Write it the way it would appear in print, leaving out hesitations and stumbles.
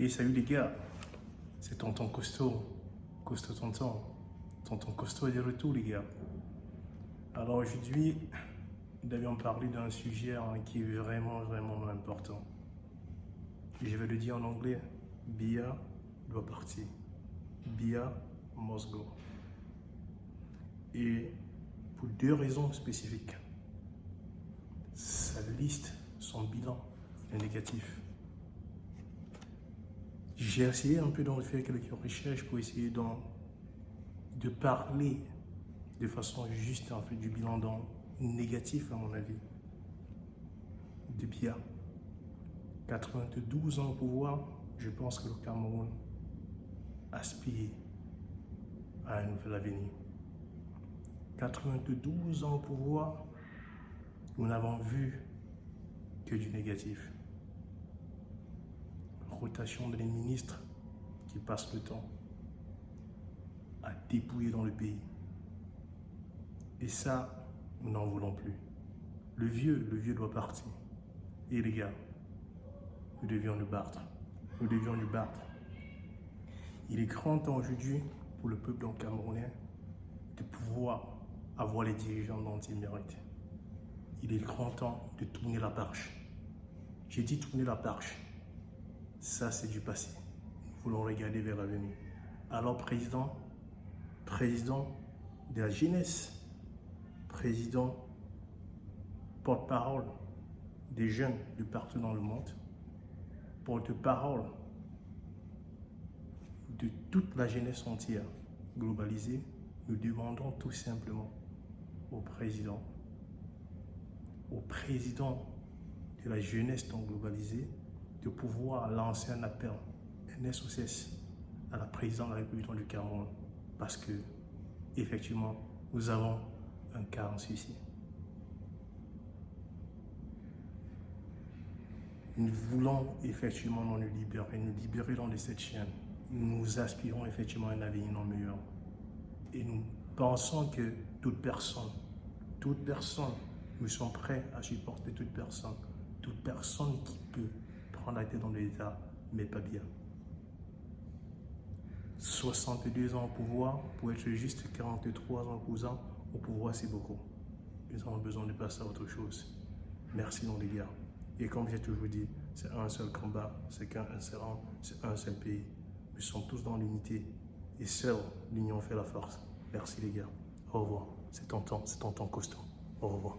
Et salut les gars, c'est tonton Costaud, Costaud tonton, tonton Costaud est de retour les gars. Alors aujourd'hui, nous devions parler d'un sujet qui est vraiment important. Je vais le dire en anglais, Bia doit partir, Bia must go. Et pour deux raisons spécifiques. Sa liste, son bilan est négatif. J'ai essayé un peu de faire quelques recherches pour essayer de parler de façon juste en fait, du bilan négatif à mon avis de Bia. 92 ans au pouvoir, je pense que le Cameroun aspire à un nouvel avenir. 92 ans au pouvoir, nous n'avons vu que du négatif. Rotation des ministres qui passent le temps à dépouiller dans le pays. Et ça, nous n'en voulons plus. Le vieux doit partir. Et les gars, nous devions nous battre. Nous devions nous battre. Il est grand temps aujourd'hui pour le peuple camerounais de pouvoir avoir les dirigeants dont il mérite. Il est grand temps de tourner la page. J'ai dit tourner la page. Ça, c'est du passé. Nous voulons regarder vers l'avenir. Alors, président de la jeunesse, président, porte-parole des jeunes de partout dans le monde, porte-parole de toute la jeunesse entière globalisée, nous demandons tout simplement au président de la jeunesse non globalisée, de pouvoir lancer un appel, un SOS à la présidente de la République du Cameroun, parce que, effectivement, nous avons un cas en suicide. Nous voulons effectivement nous libérer de cette chaîne. Nous aspirons effectivement à un avenir non meilleur. Et nous pensons que toute personne, nous sommes prêts à supporter toute personne qui peut prendre la tête dans l'État, mais pas bien. 62 ans au pouvoir, pour être juste 43 ans au pouvoir, c'est beaucoup. Nous avons besoin de passer à autre chose. Merci non les gars. Et comme j'ai toujours dit, c'est un seul combat, c'est qu'un seul homme, c'est un seul pays. Nous sommes tous dans l'unité et seule l'union fait la force. Merci les gars. Au revoir. C'est tonton Costaud. Au revoir.